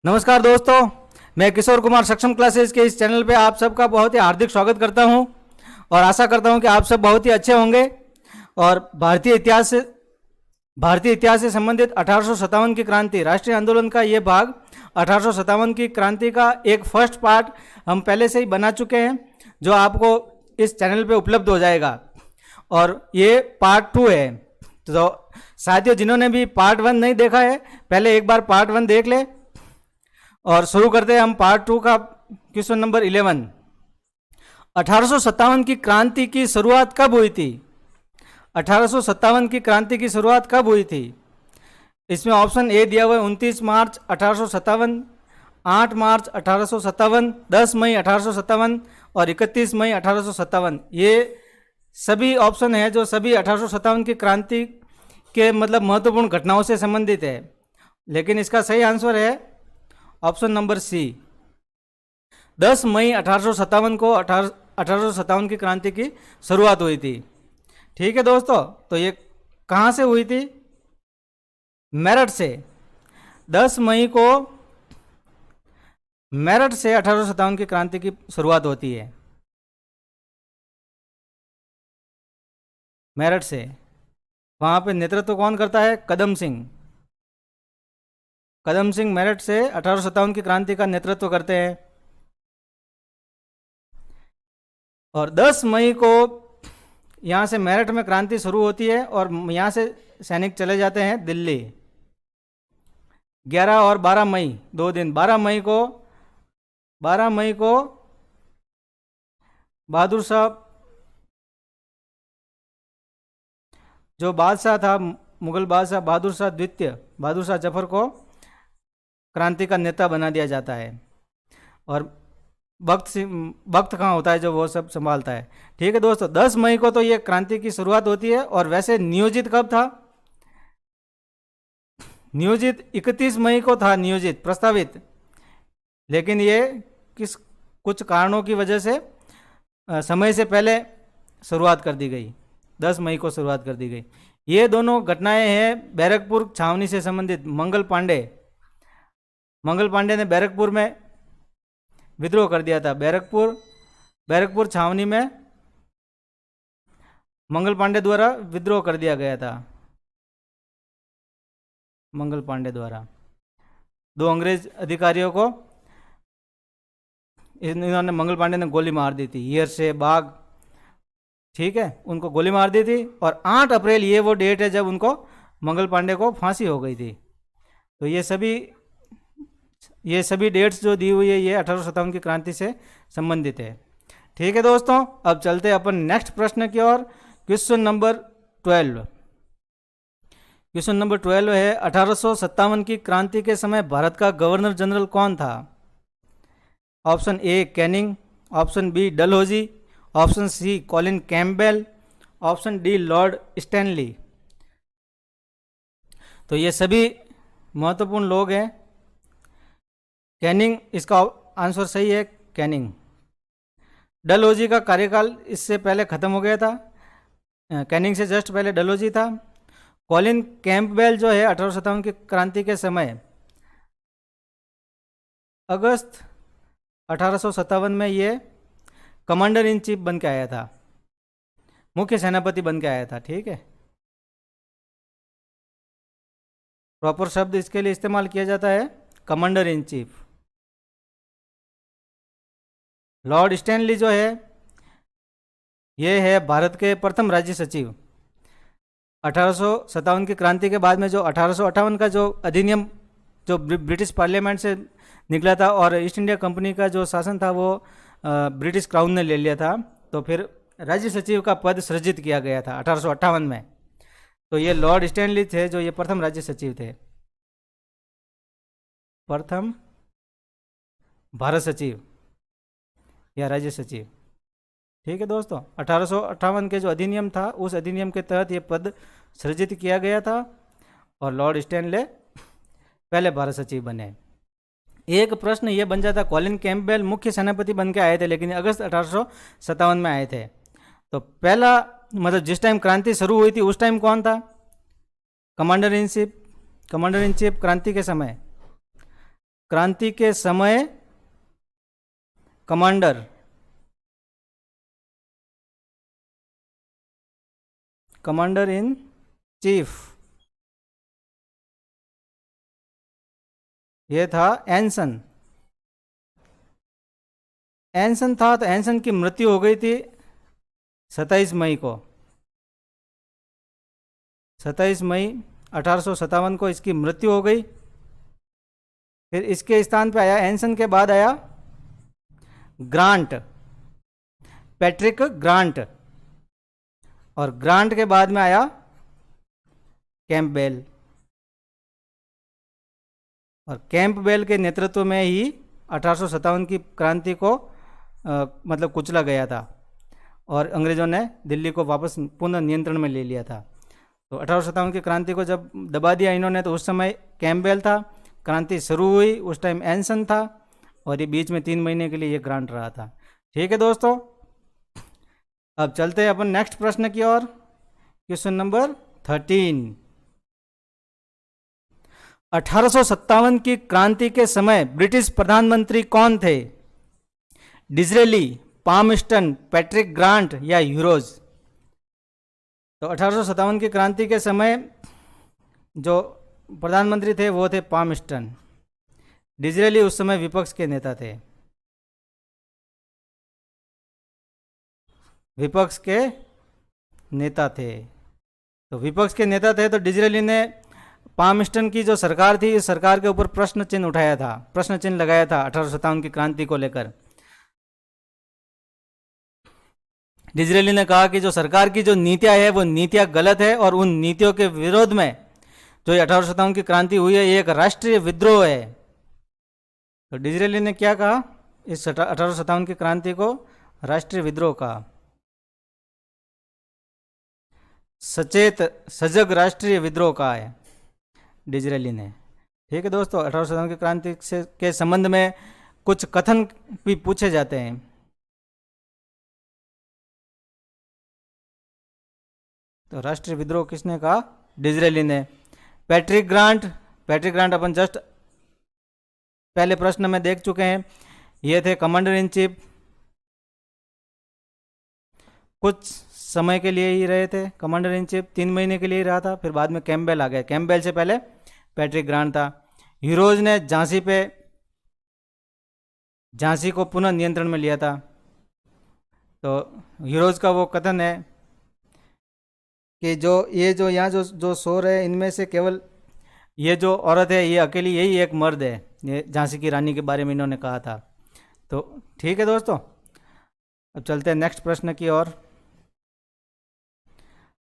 नमस्कार दोस्तों, मैं किशोर कुमार सक्षम क्लासेस के इस चैनल पे आप सबका बहुत ही हार्दिक स्वागत करता हूं और आशा करता हूं कि आप सब बहुत ही अच्छे होंगे। और भारतीय इतिहास से संबंधित 1857 की क्रांति राष्ट्रीय आंदोलन का ये भाग 1857 की क्रांति का एक फर्स्ट पार्ट हम पहले से ही बना चुके हैं, जो आपको इस चैनल पे उपलब्ध हो जाएगा। और ये पार्ट 2 है, तो साथियों जिन्होंने भी पार्ट 1 नहीं देखा है, पहले एक बार पार्ट 1 देख ले। और शुरू करते हैं हम पार्ट 2 का क्वेश्चन नंबर 11। 1857 की क्रांति की शुरुआत कब हुई थी? 1857 की क्रांति की शुरुआत कब हुई थी? इसमें ऑप्शन ए दिया हुआ है 29 मार्च 1857, 8 मार्च 1857, 10 मई 1857 और 31 मई 1857। ये सभी ऑप्शन है जो सभी 1857 की क्रांति के मतलब महत्वपूर्ण घटनाओं से संबंधित है, लेकिन इसका सही आंसर है ऑप्शन नंबर सी। 10 मई 1857 को 1857 की क्रांति की शुरुआत हुई थी। ठीक है दोस्तों, तो ये कहाँ से हुई थी? मेरठ से। 10 मई को मेरठ से 1857 की क्रांति की शुरुआत होती है, मेरठ से। वहाँ पे नेतृत्व कौन करता है? कदम सिंह। कदम सिंह मेरठ से 1857 की क्रांति का नेतृत्व करते हैं। और 10 मई को यहाँ से मेरठ में क्रांति शुरू होती है और यहाँ से सैनिक चले जाते हैं दिल्ली। 11 और 12 मई 2 दिन। 12 मई को बहादुर साहब, जो बादशाह था मुगल बादशाह बहादुर शाह द्वितीय, बहादुर शाह जफर को क्रांति का नेता बना दिया जाता है। और वक्त कहाँ होता है जो वो सब संभालता है। ठीक है दोस्तों, 10 मई को तो ये क्रांति की शुरुआत होती है। और वैसे नियोजित कब था? नियोजित 31 मई को था, नियोजित प्रस्तावित, लेकिन ये कुछ कारणों की वजह से समय से पहले शुरुआत कर दी गई। 10 मई को शुरुआत कर दी गई। ये दोनों घटनाएं हैं बैरकपुर छावनी से संबंधित। मंगल पांडे ने बैरकपुर में विद्रोह कर दिया था। बैरकपुर छावनी में मंगल पांडे द्वारा विद्रोह कर दिया गया था। मंगल पांडे द्वारा 2 अंग्रेज अधिकारियों को इन्होंने, मंगल पांडे ने गोली मार दी थी, हीयर से बाघ, ठीक है, उनको गोली मार दी थी। और 8 अप्रैल ये वो डेट है जब उनको, मंगल पांडे को फांसी हो गई थी। तो ये सभी डेट्स जो दी हुई है ये 1857 की क्रांति से संबंधित है। ठीक है दोस्तों, अब चलते हैं अपन नेक्स्ट प्रश्न की ओर। Question number 12। क्वेश्चन नंबर 12 है 1857 की क्रांति के समय भारत का गवर्नर जनरल कौन था? Option A Canning, option B Dalhousie, option C Colin Campbell, option D Lord Stanley. तो ये सभी महत्वपूर्ण लोग हैं। कैनिंग इसका आंसर सही है, कैनिंग। डलहौजी का कार्यकाल इससे पहले खत्म हो गया था, कैनिंग से जस्ट पहले डलहौजी था। कॉलिन कैम्पबेल जो है 1857 की क्रांति के समय अगस्त 1857 में ये कमांडर इन चीफ बन के आया था, मुख्य सेनापति बन के आया था। ठीक है, प्रॉपर शब्द इसके लिए इस्तेमाल किया जाता है commander in chief. Lord Stanley जो है ये है भारत के प्रथम राज्य सचिव। 1857 की क्रांति के बाद में जो 1858 का जो अधिनियम जो ब्रिटिश पार्लियामेंट से निकला था और ईस्ट इंडिया कंपनी का जो शासन था वो ब्रिटिश क्राउन ने ले लिया था, तो फिर राज्य सचिव का पद सृजित किया गया था 1858 में। तो ये लॉर्ड स्टैनली थे जो ये प्रथम राज्य सचिव थे, प्रथम भारत सचिव या राज्य सचिव। ठीक है दोस्तों, 1858 के जो अधिनियम था उस अधिनियम के तहत ये पद सृजित किया गया था और लॉर्ड स्टैनले पहले भारत सचिव बने। एक प्रश्न ये बन जाता, कॉलिन कैम्पबेल मुख्य सेनापति बन के आए थे लेकिन अगस्त 1857 में आए थे, तो पहला मतलब जिस टाइम क्रांति शुरू हुई थी उस टाइम कौन था? कमांडर इन चीफ क्रांति के समय क्रांति के समय कमांडर, कमांडर इन चीफ, ये था एंसन। एंसन था तो एंसन की मृत्यु हो गई थी 27 मई को, 27 मई 1857 को इसकी मृत्यु हो गई। फिर इसके स्थान पे आया, एंसन के बाद आया ग्रांट, पैट्रिक ग्रांट, और ग्रांट के बाद में आया कैंपबेल, और कैंपबेल के नेतृत्व में ही 1857 की क्रांति को मतलब कुचला गया था और अंग्रेज़ों ने दिल्ली को वापस पुनः नियंत्रण में ले लिया था। तो 1857 की क्रांति को जब दबा दिया इन्होंने, तो उस समय कैंपबेल था, क्रांति शुरू हुई उस टाइम एंसन था, और ये बीच में 3 महीने के लिए ये ग्रांट रहा था। ठीक है दोस्तों, अब चलते हैं अपन नेक्स्ट प्रश्न की ओर। Question number 13। 1857 की क्रांति के समय ब्रिटिश प्रधानमंत्री कौन थे? डिज़रेली, पामस्टन, पैट्रिक ग्रांट या ह्यूरोज? तो 1857 की क्रांति के समय जो प्रधानमंत्री थे वो थे पामस्टन। डिज़रेली उस समय विपक्ष के नेता थे, विपक्ष के नेता थे। तो विपक्ष के नेता थे तो डिज़रेली ने पामस्टन की जो सरकार थी, इस सरकार के ऊपर प्रश्न चिन्ह उठाया था, प्रश्न चिन्ह लगाया था 1857 की क्रांति को लेकर। डिज़रेली ने कहा कि जो सरकार की जो नीतियां है वो नीतियां गलत है, और उन नीतियों के विरोध में जो 1857 की क्रांति हुई है ये एक राष्ट्रीय विद्रोह है। तो डिज़रेली ने क्या कहा? इस 1857 की क्रांति को राष्ट्रीय विद्रोह कहा, सचेत सजग राष्ट्रीय विद्रोह कहा है डिज़रेली ने। ठीक है दोस्तों, 1857 की क्रांति से के संबंध में कुछ कथन भी पूछे जाते हैं। तो राष्ट्रीय विद्रोह किसने कहा? डिज़रेली ने। पैट्रिक ग्रांट, पैट्रिक ग्रांट अपन जस्ट पहले प्रश्न में देख चुके हैं, ये थे कमांडर इन चीफ, कुछ समय के लिए ही रहे थे कमांडर इन चीफ, 3 महीने के लिए ही रहा था, फिर बाद में कैंपबेल आ गया। कैंपबेल से पहले पैट्रिक ग्रांट था। ह्यूरोज ने झांसी को पुनः नियंत्रण में लिया था। तो ह्यूरोज का वो कथन है कि जो यहाँ जो सो रहे इनमें से केवल ये जो औरत है ये अकेली, यही एक मर्द है, ये झांसी की रानी के बारे में इन्होंने कहा था। तो ठीक है दोस्तों, अब चलते हैं नेक्स्ट प्रश्न की ओर।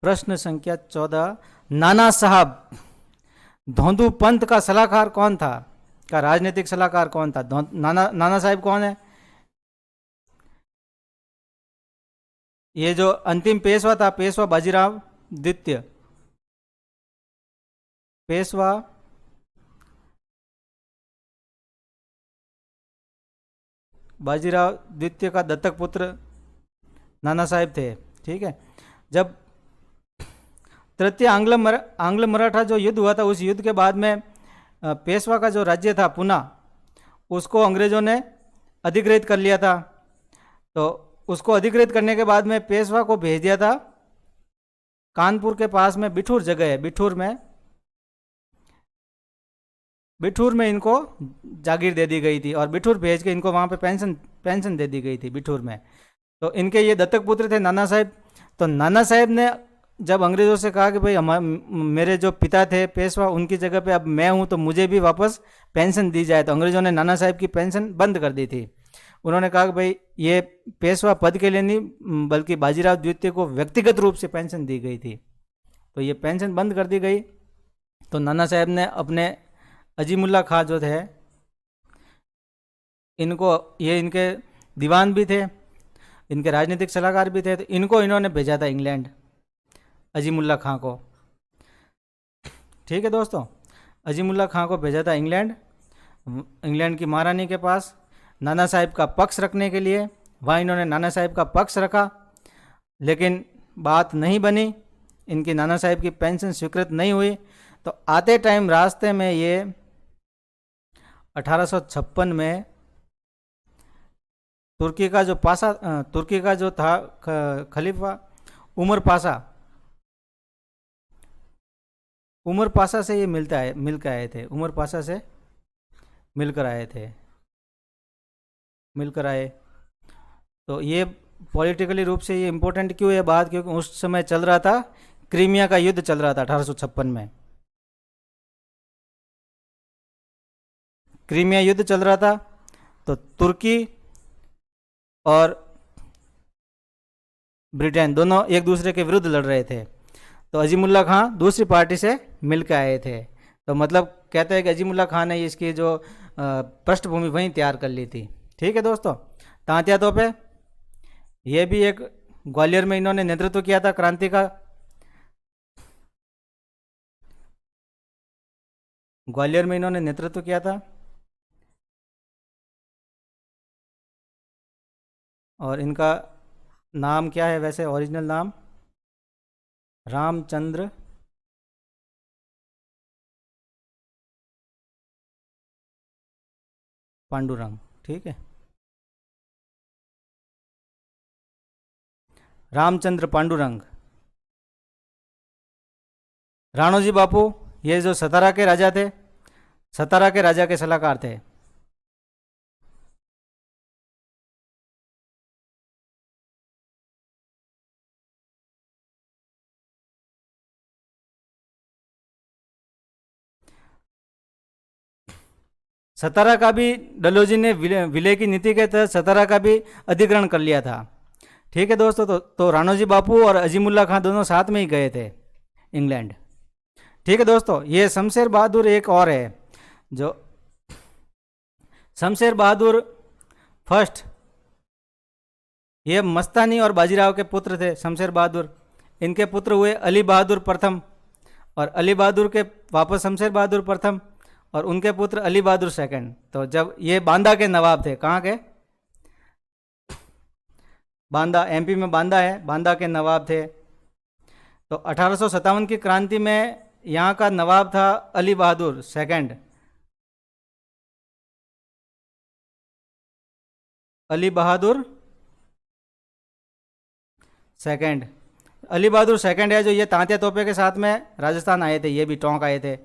प्रश्न संख्या 14। नाना साहब धोंदू पंथ का सलाहकार कौन था? का राजनीतिक सलाहकार कौन था? नाना साहब कौन है? ये जो अंतिम पेशवा था, पेशवा बाजीराव द्वितीय, पेशवा बाजीराव द्वितीय का दत्तक पुत्र नाना साहेब थे। ठीक है, जब तृतीय आंग्ल मराठा जो युद्ध हुआ था, उस युद्ध के बाद में पेशवा का जो राज्य था पुणे, उसको अंग्रेज़ों ने अधिकृत कर लिया था। तो उसको अधिकृत करने के बाद में पेशवा को भेज दिया था कानपुर के पास में बिठूर जगह है, बिठूर में इनको जागीर दे दी गई थी, और बिठूर भेज के इनको वहाँ पे पेंशन दे दी गई थी बिठूर में। तो इनके ये दत्तक पुत्र थे नाना साहब। तो नाना साहब ने जब अंग्रेज़ों से कहा कि भाई मेरे जो पिता थे पेशवा, उनकी जगह पे अब मैं हूँ, तो मुझे भी वापस पेंशन दी जाए, तो अंग्रेज़ों ने नाना साहब की पेंशन बंद कर दी थी। उन्होंने कहा कि भाई ये पेशवा पद के लिए नहीं, बल्कि बाजीराव द्वितीय को व्यक्तिगत रूप से पेंशन दी गई थी, तो ये पेंशन बंद कर दी गई। तो नाना साहब ने अपने अजीमुल्ला खां जो थे, इनको, ये इनके दीवान भी थे, इनके राजनीतिक सलाहकार भी थे, तो इनको इन्होंने भेजा था इंग्लैंड, अजीमुल्ला खां को। ठीक है दोस्तों, अजीमुल्ला खां को भेजा था इंग्लैंड की महारानी के पास नाना साहब का पक्ष रखने के लिए। वहाँ इन्होंने नाना साहब का पक्ष रखा, लेकिन बात नहीं बनी, इनकी नाना साहब की पेंशन स्वीकृत नहीं हुई। तो आते टाइम रास्ते में ये 1856 में तुर्की का जो था खलीफा उमर पाशा से ये मिलकर आए थे। उमर पाशा से मिलकर आए। तो ये पॉलिटिकली रूप से ये इम्पोर्टेंट क्यों है बात, क्योंकि उस समय चल रहा था क्रीमिया का युद्ध चल रहा था 1856 में। क्रीमिया युद्ध चल रहा था, तो तुर्की और ब्रिटेन दोनों एक दूसरे के विरुद्ध लड़ रहे थे। तो अजीमुल्ला खां दूसरी पार्टी से मिलकर आए थे। तो मतलब कहते हैं कि अजीमुल्ला खां ने इसकी जो पृष्ठभूमि वहीं तैयार कर ली थी। ठीक है दोस्तों, तांत्या तोपे ये भी एक ग्वालियर में इन्होंने नेतृत्व किया था क्रांति का। ग्वालियर में इन्होंने नेतृत्व किया था। और इनका नाम क्या है वैसे, ओरिजिनल नाम रामचंद्र पांडुरंग। ठीक है, रामचंद्र पांडुरंग। राणोजी बापू ये जो सतारा के राजा थे, सतारा के राजा के सलाहकार थे। सतारा का भी डलहौजी ने विलय की नीति के तहत सतारा का भी अधिग्रहण कर लिया था। ठीक है दोस्तों, तो राणोजी बापू और अजीमुल्ला खां दोनों साथ में ही गए थे इंग्लैंड। ठीक है दोस्तों, ये शमशेर बहादुर एक और है, जो शमशेर बहादुर फर्स्ट, ये मस्तानी और बाजीराव के पुत्र थे शमशेर बहादुर। इनके पुत्र हुए अली बहादुर प्रथम, और अली बहादुर के वापस शमशेर बहादुर प्रथम, और उनके पुत्र अली बहादुर सेकंड। तो जब ये बांदा के नवाब थे, कहाँ के, बांदा, एमपी में बांदा है, बांदा के नवाब थे। तो 1857 की क्रांति में यहाँ का नवाब था अली बहादुर सेकंड। अली बहादुर सेकंड, अली बहादुर सेकंड है जो ये तांत्या तोपे के साथ में राजस्थान आए थे, ये भी टोंक आए थे।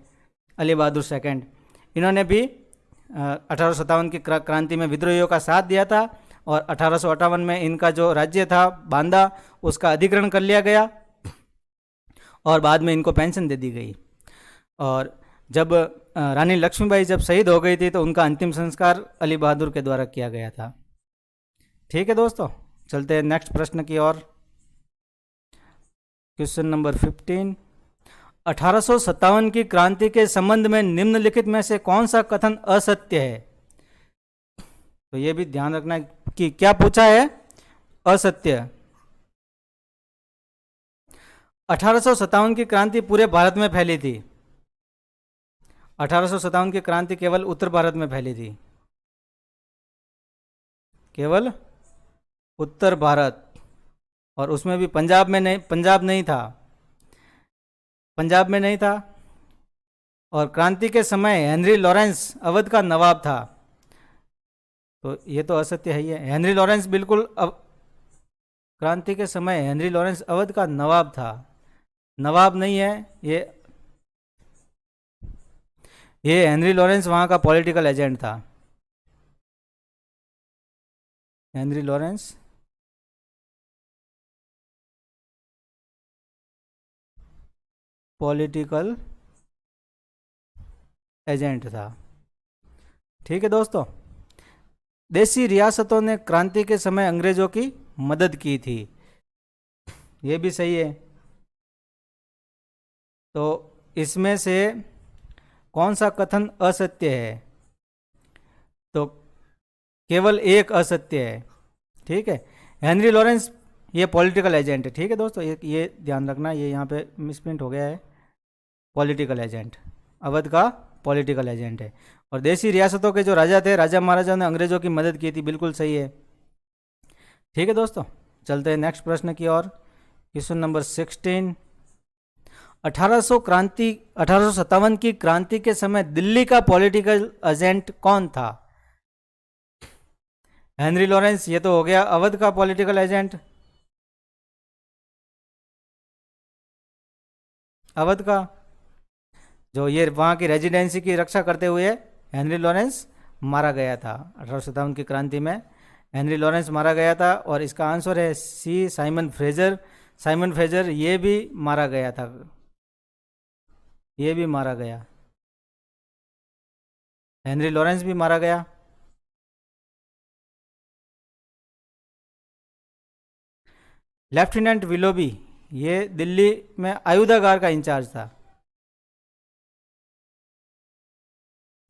अली बहादुर सेकंड, इन्होंने भी 1857 की क्रांति में विद्रोहियों का साथ दिया था, और 1858 में इनका जो राज्य था बांदा, उसका अधिग्रहण कर लिया गया, और बाद में इनको पेंशन दे दी गई। और जब रानी लक्ष्मीबाई जब शहीद हो गई थी, तो उनका अंतिम संस्कार अली बहादुर के द्वारा किया गया था। ठीक है दोस्तों, चलते हैं नेक्स्ट प्रश्न की ओर। क्वेश्चन नंबर 15, 1857 की क्रांति के संबंध में निम्नलिखित में से कौन सा कथन असत्य है? तो ये भी ध्यान रखना कि क्या पूछा है, असत्य। 1857 की क्रांति पूरे भारत में फैली थी। 1857 की क्रांति केवल उत्तर भारत में फैली थी, केवल उत्तर भारत, और उसमें भी पंजाब में नहीं, पंजाब नहीं था, पंजाब में नहीं था। और क्रांति के समय हेनरी लॉरेंस अवध का नवाब था। तो ये तो असत्य है ही है। हेनरी लॉरेंस बिल्कुल क्रांति के समय हेनरी लॉरेंस अवध का नवाब था, नवाब नहीं है ये हेनरी लॉरेंस वहाँ का पॉलिटिकल एजेंट था। हेनरी लॉरेंस पॉलिटिकल एजेंट था। ठीक है दोस्तों, देशी रियासतों ने क्रांति के समय अंग्रेजों की मदद की थी, ये भी सही है। तो इसमें से कौन सा कथन असत्य है? तो केवल एक असत्य है। ठीक है, हेनरी लॉरेंस ये पॉलिटिकल एजेंट है। ठीक है दोस्तों, ये ध्यान रखना, ये यहाँ पे मिसप्रिंट हो गया है। पॉलिटिकल एजेंट, अवध का पॉलिटिकल एजेंट है। और देशी रियासतों के जो राजा थे, राजा महाराजा ने अंग्रेजों की मदद की थी, बिल्कुल सही है। ठीक है दोस्तों, चलते हैं नेक्स्ट प्रश्न की ओर। क्वेश्चन नंबर 16, 1857 की क्रांति के समय दिल्ली का पॉलिटिकल एजेंट कौन था? हेनरी लॉरेंस, ये तो हो गया अवध का पॉलिटिकल एजेंट, अवध का, जो ये वहाँ की रेजिडेंसी की रक्षा करते हुए हेनरी लॉरेंस मारा गया था 1857 की क्रांति में। हेनरी लॉरेंस मारा गया था। और इसका आंसर है सी, साइमन फ्रेजर। साइमन फ्रेजर ये भी मारा गया था, ये भी मारा गया। हेनरी लॉरेंस भी मारा गया। लेफ्टिनेंट विलोबी, ये दिल्ली में आयुधागार का इंचार्ज था,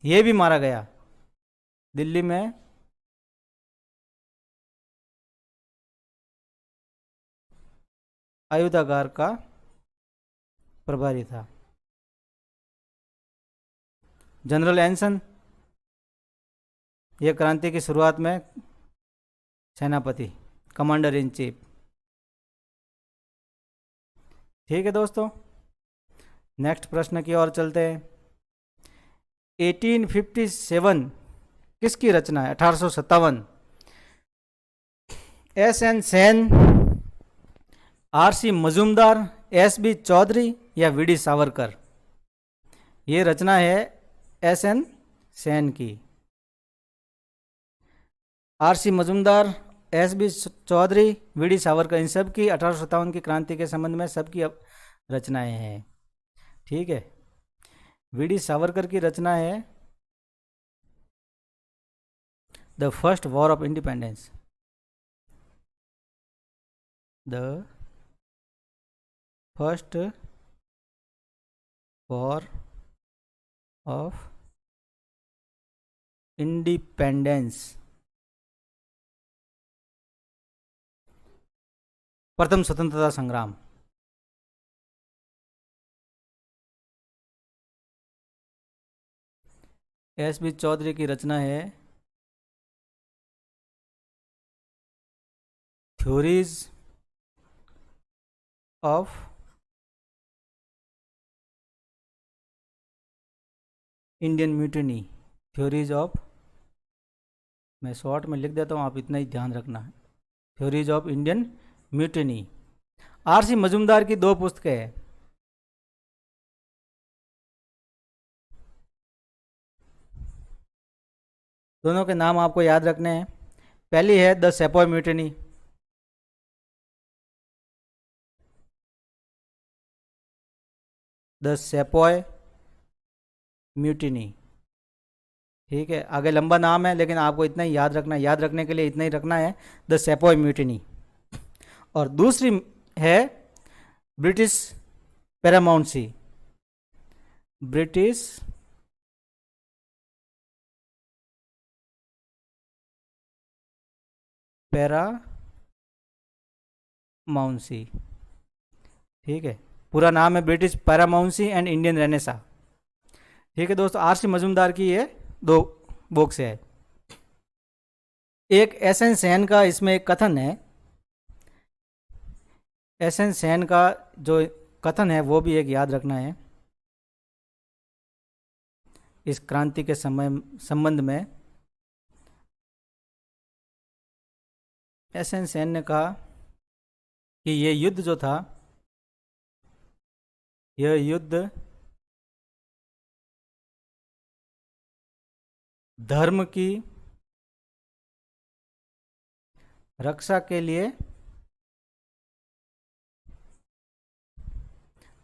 ये भी मारा गया दिल्ली में। आयुधागार का प्रभारी था। जनरल एंसन, ये क्रांति की शुरुआत में सेनापति, कमांडर इन चीफ। ठीक है दोस्तों, नेक्स्ट प्रश्न की ओर चलते हैं। 1857 किसकी रचना है? 1857 S N. Sen, R C. Majumdar, S B. Chaudhary या वी.डी. सावरकर? ये रचना है एस.एन. सेन की। R C. Majumdar, S B. Chaudhary, V D. Savarkar, इन सब की 1857 की क्रांति के संबंध में सबकी रचनाएं हैं। ठीक है, वी.डी. सावरकर की रचना है the first war of independence, the first war of independence, प्रथम स्वतंत्रता संग्राम। एस.बी. चौधरी की रचना है theories of Indian mutiny, theories of, मैं शॉर्ट में लिख देता हूँ, आप इतना ही ध्यान रखना है, theories of Indian mutiny. RC. Majumdar की दो पुस्तकें हैं, दोनों के नाम आपको याद रखने हैं। पहली है द सेपॉय म्यूटिनी, द सेपॉय म्यूटिनी। ठीक है, आगे लंबा नाम है लेकिन आपको इतना ही याद रखना है, याद रखने के लिए इतना ही रखना है, द सेपॉय म्यूटिनी। और दूसरी है ब्रिटिश पैरामाउंसी, ब्रिटिश पैरामाउंसी। ठीक है, पूरा नाम है British paramountcy and Indian Renaissance. ठीक है दोस्तों, आर.सी. मजूमदार की ये दो बुक्स है। एक एस.एन. सेन का इसमें एक कथन है, एस.एन. सेन का जो कथन है वो भी एक याद रखना है इस क्रांति के समय संबंध में। एस.एन. सेन ने कहा कि ये युद्ध जो था, यह युद्ध धर्म की रक्षा के लिए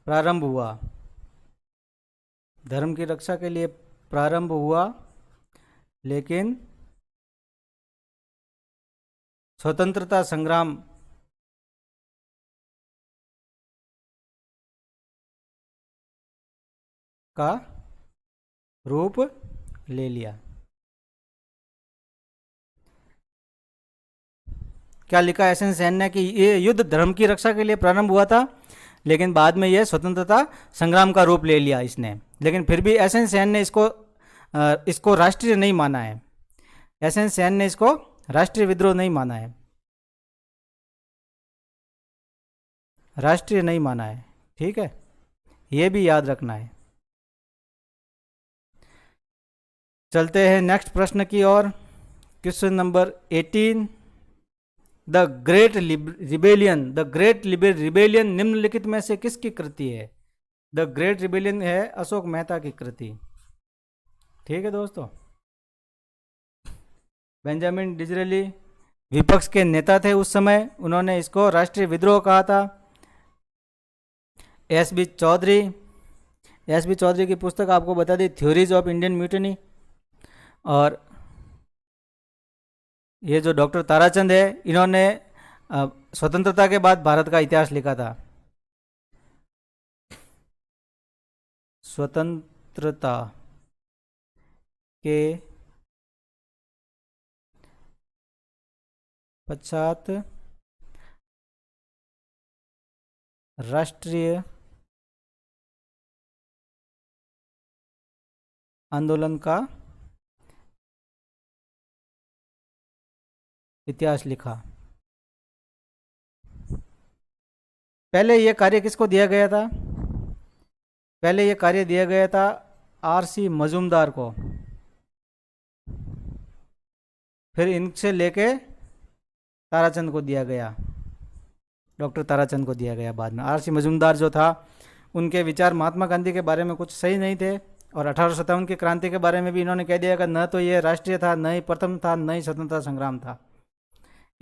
प्रारंभ हुआ, धर्म की रक्षा के लिए प्रारंभ हुआ, लेकिन स्वतंत्रता संग्राम का रूप ले लिया। क्या लिखा एस.एन. सेन ने कि ये युद्ध धर्म की रक्षा के लिए प्रारंभ हुआ था, लेकिन बाद में यह स्वतंत्रता संग्राम का रूप ले लिया इसने। लेकिन फिर भी एस.एन. सेन ने इसको राष्ट्रीय नहीं माना है, एस.एन. सेन ने इसको राष्ट्रीय विद्रोह नहीं माना है, राष्ट्रीय नहीं माना है। ठीक है, ये भी याद रखना है। चलते हैं नेक्स्ट प्रश्न की ओर। Question number 18। The great rebellion निम्नलिखित में से किसकी कृति है? द ग्रेट रिबेलियन है अशोक मेहता की कृति। ठीक है दोस्तों। बेंजामिन डिज़रेली विपक्ष के नेता थे उस समय, उन्होंने इसको राष्ट्रीय विद्रोह कहा था। एस बी चौधरी की पुस्तक आपको बता दी, थ्योरीज ऑफ इंडियन म्यूटिनी। और ये जो डॉक्टर ताराचंद है, इन्होंने स्वतंत्रता के बाद भारत का इतिहास लिखा था। स्वतंत्रता के पश्चात राष्ट्रीय आंदोलन का इतिहास लिखा। पहले यह कार्य किसको दिया गया था? पहले यह कार्य दिया गया था आर.सी. मजूमदार को, फिर इनसे लेके ताराचंद को दिया गया, डॉक्टर ताराचंद को दिया गया बाद में। आर.सी. मजूमदार जो था, उनके विचार महात्मा गांधी के बारे में कुछ सही नहीं थे, और 1857 की क्रांति के बारे में भी इन्होंने कह दिया कि न तो ये राष्ट्रीय था, न ही प्रथम था, न ही स्वतंत्रता संग्राम था।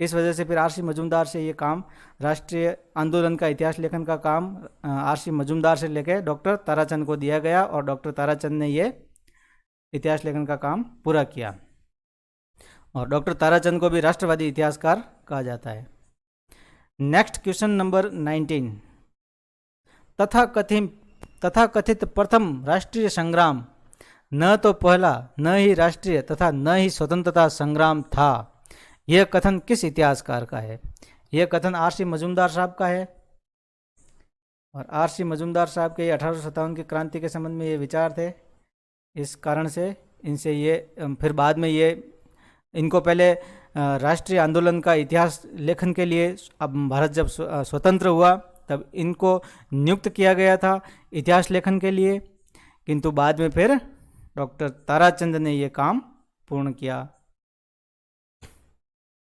इस वजह से फिर आर.सी. मजूमदार से ये काम, राष्ट्रीय आंदोलन का इतिहास लेखन का काम आर.सी. मजूमदार से लेकर डॉक्टर ताराचंद को दिया गया, और डॉक्टर ताराचंद ने ये इतिहास लेखन का काम पूरा किया। और डॉक्टर ताराचंद को भी राष्ट्रवादी इतिहासकार कहा जाता है। Next question number 19। तथाकथित प्रथम राष्ट्रीय संग्राम न तो पहला, न ही राष्ट्रीय तथा न ही स्वतंत्रता संग्राम था, यह कथन किस इतिहासकार का है? यह कथन आर.सी. मजूमदार साहब का है। और आर.सी. मजूमदार साहब के 1857 की क्रांति के संबंध में ये विचार थे। इस कारण से इनसे ये फिर बाद में ये इनको पहले राष्ट्रीय आंदोलन का इतिहास लेखन के लिए, अब भारत जब स्वतंत्र हुआ तब इनको नियुक्त किया गया था इतिहास लेखन के लिए, किंतु बाद में फिर डॉक्टर ताराचंद ने ये काम पूर्ण किया।